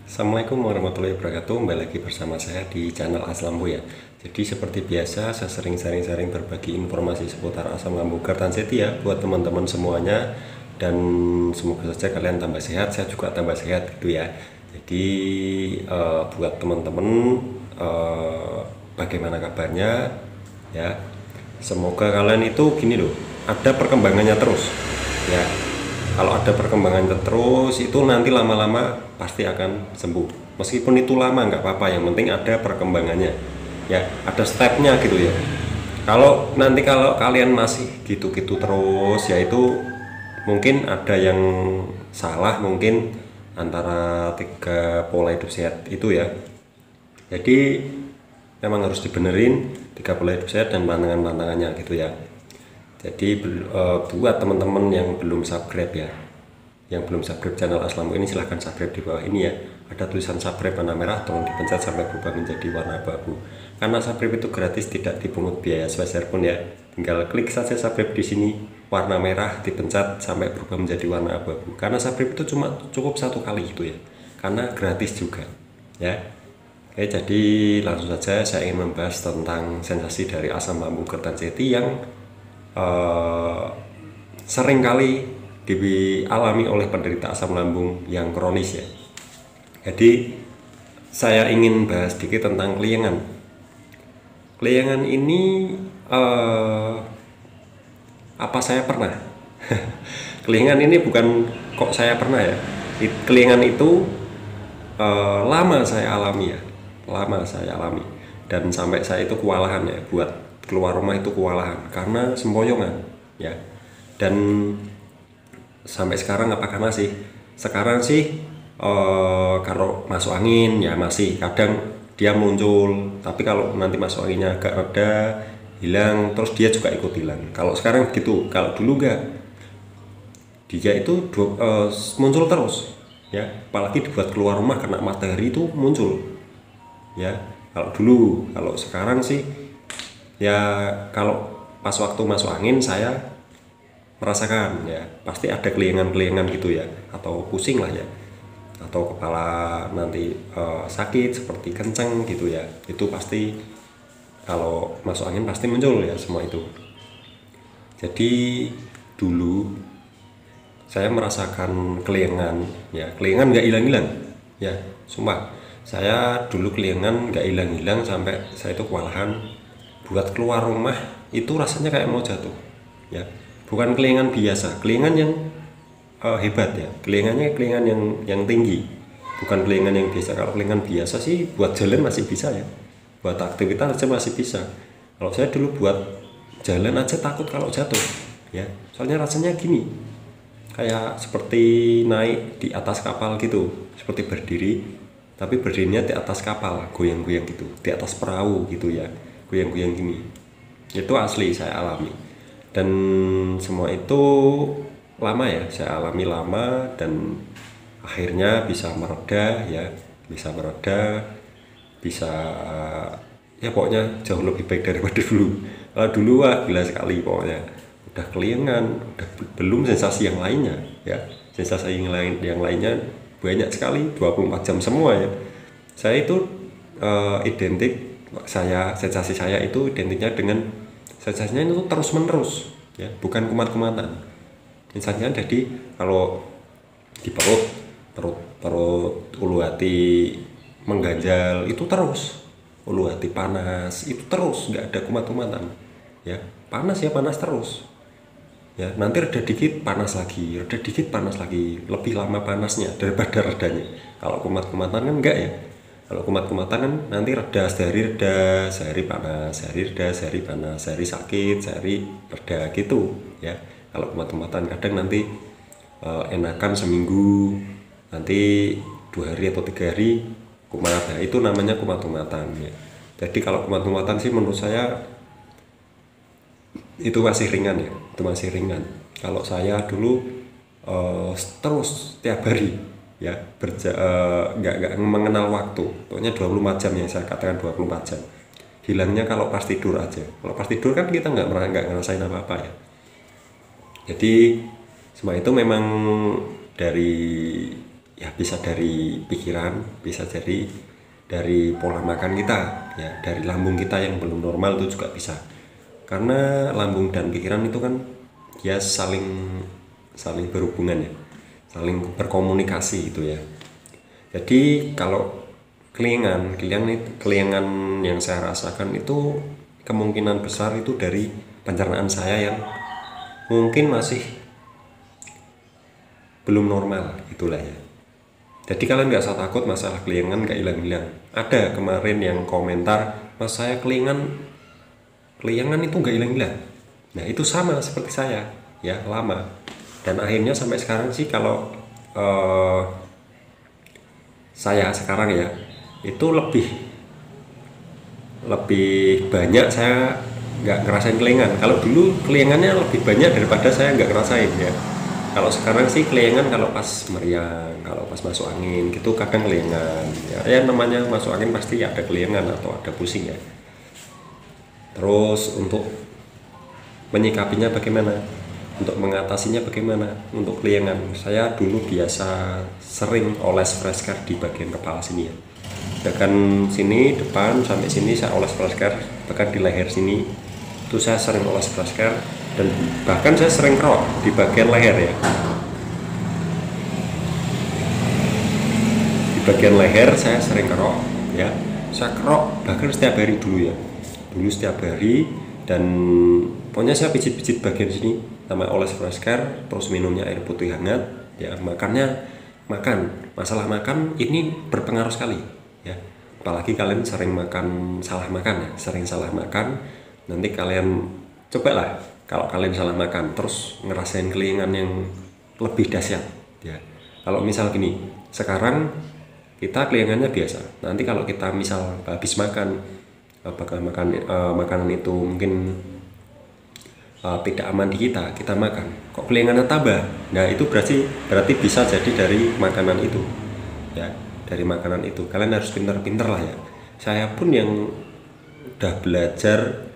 Assalamualaikum warahmatullahi wabarakatuh. Kembali lagi bersama saya di channel Asam Lambung ya. Jadi seperti biasa saya sering sharing berbagi informasi seputar asam lambung Kertanjati ya buat teman-teman semuanya, dan semoga saja kalian tambah sehat, saya juga tambah sehat gitu ya. Jadi buat teman-teman, bagaimana kabarnya ya. Semoga kalian itu gini loh, ada perkembangannya terus ya. Kalau ada perkembangan terus itu nanti lama-lama pasti akan sembuh. Meskipun itu lama nggak apa-apa, yang penting ada perkembangannya ya, ada stepnya gitu ya. Kalau kalian masih gitu-gitu terus ya, itu mungkin ada yang salah mungkin antara tiga pola hidup sehat itu ya. Jadi memang harus dibenerin tiga pola hidup sehat dan pantangan-pantangannya gitu ya. Jadi buat teman-teman yang belum subscribe ya, yang belum subscribe channel Asam Lambung ini, silahkan subscribe di bawah ini ya. Ada tulisan subscribe warna merah, tolong dipencet sampai berubah menjadi warna abu-abu. Karena subscribe itu gratis, tidak dipungut biaya sepeser pun ya. Tinggal klik saja subscribe di sini, warna merah, dipencet sampai berubah menjadi warna abu-abu. Karena subscribe itu cukup satu kali itu ya, karena gratis juga ya. Oke, jadi langsung saja saya ingin membahas tentang sensasi dari asam lambung Kertanjati yang seringkali dialami oleh penderita asam lambung yang kronis ya. Jadi saya ingin bahas sedikit tentang keliengan. Keliengan ini apa saya pernah? Keliengan ini bukan kok saya pernah ya. Keliengan itu lama saya alami ya, lama saya alami, dan sampai saya itu kewalahan ya, buat keluar rumah itu kewalahan karena sempoyongan ya. Dan sampai sekarang apakah masih? Sekarang sih kalau masuk angin ya masih kadang dia muncul, tapi kalau nanti masuk anginnya agak reda, hilang, terus dia juga ikut hilang. Kalau sekarang begitu, kalau dulu enggak, dia itu muncul terus ya, apalagi dibuat keluar rumah kena matahari itu muncul ya. Kalau dulu, kalau sekarang sih ya, kalau pas waktu masuk angin saya merasakan ya, pasti ada keliengan-keliengan gitu ya, atau pusing lah ya, atau kepala nanti sakit seperti kenceng gitu ya. Itu pasti kalau masuk angin pasti muncul ya semua itu. Jadi dulu saya merasakan keliengan ya, keliengan nggak hilang-hilang ya, sumpah. Saya dulu keliengan nggak hilang-hilang sampai saya itu kewalahan buat keluar rumah itu rasanya kayak mau jatuh ya. Bukan keliengan biasa, keliengan yang hebat ya, keliengannya keliengan yang tinggi, bukan keliengan yang biasa. Kalau keliengan biasa sih buat jalan masih bisa ya, buat aktivitas aja masih bisa. Kalau saya dulu buat jalan aja takut kalau jatuh ya, soalnya rasanya gini, kayak seperti naik di atas kapal gitu, seperti berdiri tapi berdirinya di atas kapal, goyang-goyang gitu, di atas perahu gitu ya, goyang-goyang gini. Itu asli saya alami, dan semua itu lama ya saya alami lama, dan akhirnya bisa mereda ya, bisa mereda, bisa ya pokoknya jauh lebih baik daripada dulu. Kalau dulu wah gila sekali pokoknya, udah keliengan, udah belum sensasi yang lainnya ya, sensasi yang lainnya banyak sekali, 24 jam semua ya. Saya itu sensasi saya itu identiknya dengan sensasinya itu terus menerus ya, bukan kumat-kumatan. Misalnya jadi kalau di perut ulu hati mengganjal itu terus, ulu hati panas itu terus, nggak ada kumat-kumatan ya. Panas ya panas terus ya, nanti reda dikit panas lagi, reda dikit panas lagi, lebih lama panasnya daripada redanya. Kalau kumat-kumatan kan enggak ya. Kalau kumat-kumatan kan nanti reda, sehari panas, sehari reda, sehari panas, sehari sakit, sehari reda gitu ya. Kalau kumat-kumatan kadang nanti enakan seminggu, nanti 2 hari atau 3 hari kumat, itu namanya kumat-kumatan ya. Jadi kalau kumat-kumatan sih menurut saya itu masih ringan ya, itu masih ringan. Kalau saya dulu terus tiap hari ya, nggak mengenal waktu, pokoknya 24 jam yang saya katakan 24 jam. Hilangnya kalau pas tidur aja, kalau pas tidur kan kita nggak ngerasain apa-apa ya. Jadi semua itu memang dari ya bisa dari pikiran, bisa jadi dari pola makan kita, ya dari lambung kita yang belum normal itu juga bisa. Karena lambung dan pikiran itu kan ya saling berhubungan ya, saling berkomunikasi itu ya. Jadi kalau kelingan yang saya rasakan itu kemungkinan besar itu dari pencernaan saya yang mungkin masih belum normal itulah ya. Jadi kalian nggak usah takut masalah kelingan nggak hilang-hilang. Ada kemarin yang komentar, mas saya kelingan itu nggak hilang-hilang. Nah itu sama seperti saya ya, lama. Dan akhirnya sampai sekarang sih kalau saya sekarang ya itu lebih banyak saya nggak ngerasain kelingan. Kalau dulu kelingannya lebih banyak daripada saya nggak ngerasain ya. Kalau sekarang sih kelingan kalau pas meriang, kalau pas masuk angin gitu kadang kelingan ya, namanya masuk angin pasti ada kelingan atau ada pusing ya. Terus untuk menyikapinya bagaimana, untuk mengatasinya bagaimana untuk kelingan, saya dulu biasa sering oles fresh care di bagian kepala sini ya, bahkan sini depan sampai sini saya oles fresh care, bahkan di leher sini itu saya sering oles fresh care, dan bahkan saya sering kerok di bagian leher ya. Di bagian leher saya sering kerok ya, saya kerok bahkan setiap hari dulu ya, dulu setiap hari. Dan pokoknya saya pijit-pijit bagian sini sama oles fresh care, terus minumnya air putih hangat ya, masalah makan ini berpengaruh sekali ya, apalagi kalian sering salah makan, nanti kalian cobalah kalau kalian salah makan terus ngerasain kelingan yang lebih dahsyat ya. Kalau misal gini, sekarang kita kelingannya biasa, nanti kalau kita misal habis makan, apakah makanan itu mungkin tidak aman di kita makan kok kelingannya tambah, nah itu berarti bisa jadi dari makanan itu ya, dari makanan itu. Kalian harus pintar-pintar lah ya. Saya pun yang udah belajar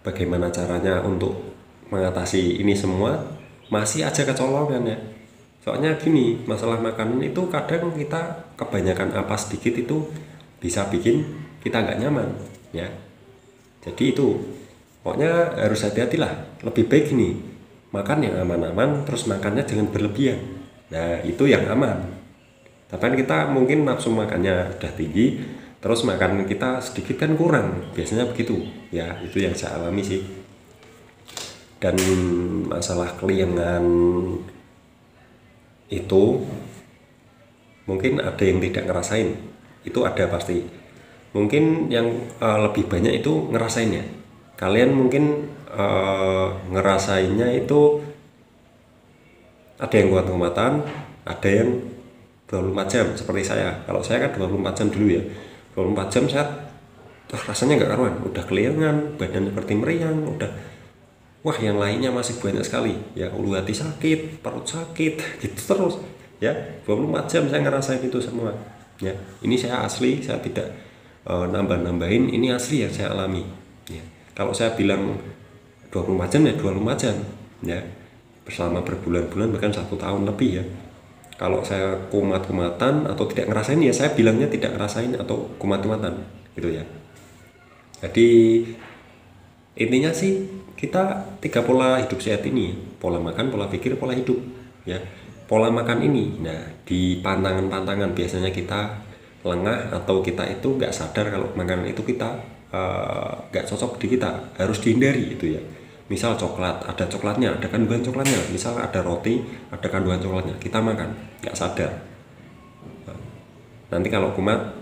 bagaimana caranya untuk mengatasi ini semua, masih aja kecolongan ya. Soalnya gini, masalah makanan itu kadang kita kebanyakan apa sedikit itu bisa bikin kita nggak nyaman ya. Jadi itu pokoknya harus hati-hatilah. Lebih baik gini, makan yang aman-aman, terus makannya jangan berlebihan. Nah itu yang aman. Tapi kita mungkin nafsu makannya udah tinggi, terus makan kita sedikit kan kurang, biasanya begitu ya. Itu yang saya alami sih. Dan masalah kelingan itu mungkin ada yang tidak ngerasain, itu ada pasti. Mungkin yang lebih banyak itu ngerasainnya. Kalian mungkin ngerasainnya itu ada yang kuat-kuatan, ada yang 24 jam seperti saya. Kalau saya kan 24 jam dulu ya, 24 jam saya rasanya nggak karuan, udah kelingan, badan seperti meriang, udah wah yang lainnya masih banyak sekali ya, ulu hati sakit, perut sakit gitu terus ya. 24 jam saya ngerasain itu semua ya. Ini saya asli, saya tidak nambah-nambahin, ini asli yang saya alami ya. Kalau saya bilang 24 jam ya 24 jam ya, bersama berbulan-bulan bahkan 1 tahun lebih ya. Kalau saya kumat-kumatan atau tidak ngerasain ya saya bilangnya tidak ngerasain atau kumat-kumatan gitu ya. Jadi intinya sih kita 3 pola hidup sehat ini, pola makan, pola pikir, pola hidup ya. Pola makan ini, nah di pantangan-pantangan biasanya kita lengah atau kita itu nggak sadar kalau makanan itu kita nggak cocok di kita, harus dihindari itu ya. Misal coklat, ada coklatnya, ada kandungan coklatnya. Misal ada roti, ada kandungan coklatnya, kita makan nggak sadar. Nanti kalau kumat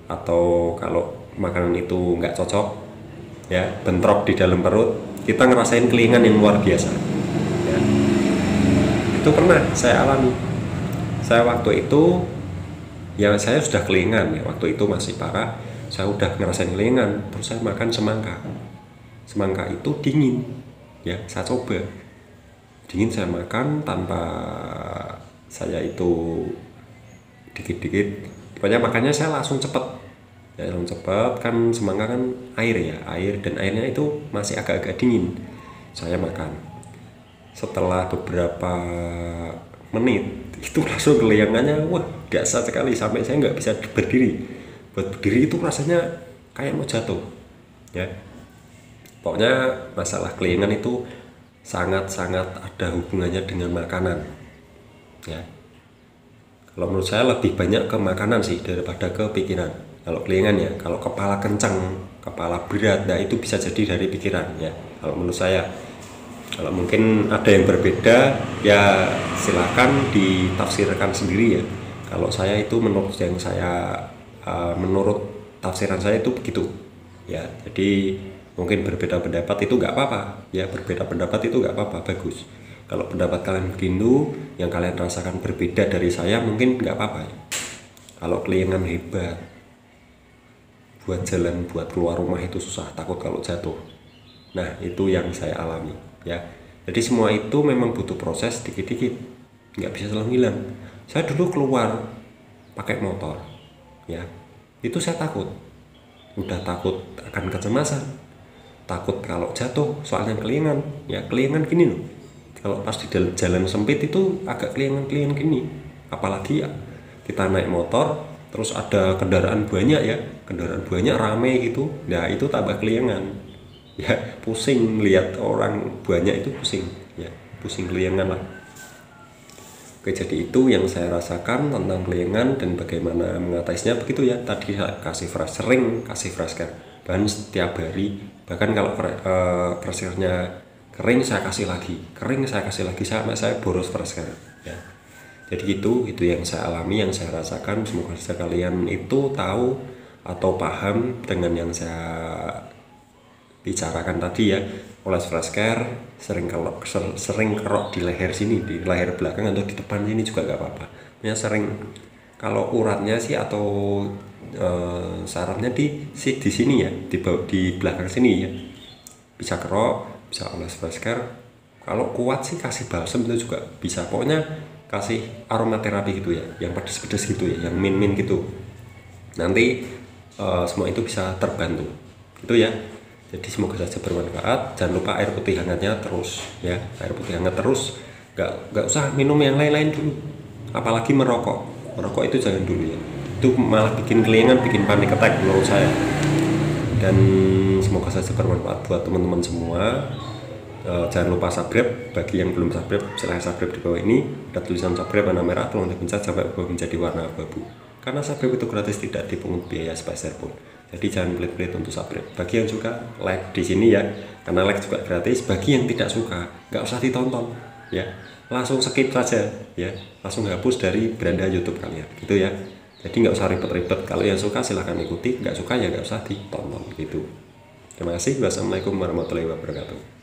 atau kalau makanan itu nggak cocok ya, bentrok di dalam perut, kita ngerasain kelingan yang luar biasa ya. Itu pernah saya alami. Saya waktu itu ya saya sudah kelingan ya, waktu itu masih parah, saya udah ngerasain kelingan, terus saya makan semangka itu dingin ya, saya coba dingin, saya makan tanpa saya itu dikit-dikit, pokoknya makannya saya langsung cepet ya, langsung cepet kan, semangka kan air ya, dan airnya itu masih agak-agak dingin. Saya makan, setelah beberapa menit itu langsung keliangannya wah dahsyat sekali, sampai saya nggak bisa berdiri. Buat berdiri itu rasanya kayak mau jatuh ya. Pokoknya masalah keliangan itu sangat-sangat ada hubungannya dengan makanan ya. Kalau menurut saya lebih banyak ke makanan sih daripada ke pikiran. Kalau keliangan ya, kalau kepala kencang, kepala berat, nah itu bisa jadi dari pikiran ya. Kalau menurut saya, kalau mungkin ada yang berbeda ya silakan ditafsirkan sendiri ya. Kalau saya itu menurut yang saya menurut tafsiran saya itu begitu ya. Jadi mungkin berbeda pendapat itu nggak apa-apa ya, berbeda pendapat itu nggak apa-apa, bagus. Kalau pendapat kalian begitu, yang kalian rasakan berbeda dari saya mungkin nggak apa-apa ya. Kalau keliangan hebat, buat jalan, buat keluar rumah itu susah, takut kalau jatuh. Nah itu yang saya alami ya. Jadi semua itu memang butuh proses dikit-dikit, nggak bisa selalu hilang. Saya dulu keluar pakai motor ya, itu saya takut, udah takut akan kecemasan, takut kalau jatuh soalnya keliangan ya. Keliangan gini loh, kalau pas di jalan sempit itu agak keliangan gini, apalagi ya kita naik motor terus ada kendaraan banyak ya, kendaraan banyak rame gitu, nah itu tambah keliangan ya, pusing lihat orang banyak itu, pusing ya, pusing keliangan lah. Oke, jadi itu yang saya rasakan tentang keliangan dan bagaimana mengatasinya begitu ya. Tadi saya sering kasih fresh care bahkan setiap hari, bahkan kalau fresh care-nya kering saya kasih lagi, kering saya kasih lagi sampai saya boros fresh care ya. Jadi itu yang saya alami, yang saya rasakan. Semoga kalian itu tahu atau paham dengan yang saya bicarakan tadi ya. Oles fresh care sering kerok di leher sini, di leher belakang atau di depan sini juga gak apa-apa ya. Sering kalau uratnya sih atau sarafnya di sini ya, di belakang sini ya, bisa kerok, bisa oles fresh care. Kalau kuat sih kasih balsam itu juga bisa, pokoknya kasih aromaterapi gitu ya, yang pedes-pedes gitu ya, yang min gitu, nanti semua itu bisa terbantu gitu ya. Jadi semoga saja bermanfaat. Jangan lupa air putih hangatnya terus ya, air putih hangat terus, nggak usah minum yang lain-lain dulu, apalagi merokok itu jangan dulu ya, itu malah bikin keliangan, bikin panic attack menurut saya. Dan semoga saja bermanfaat buat teman-teman semua. Jangan lupa subscribe, bagi yang belum subscribe silahkan subscribe di bawah ini, ada tulisan subscribe warna merah, tolong dipencet sampai berubah menjadi warna abu-abu, karena subscribe itu gratis, tidak dipungut biaya sepeser pun. Jadi jangan pelit-pelit untuk subscribe. Bagi yang suka like di sini ya, karena like juga gratis. Bagi yang tidak suka nggak usah ditonton ya, langsung skip saja ya, langsung hapus dari beranda YouTube kalian gitu ya. Jadi nggak usah ribet-ribet. Kalau yang suka silahkan ikuti, nggak suka ya nggak usah ditonton gitu. Terima kasih. Wassalamualaikum warahmatullahi wabarakatuh.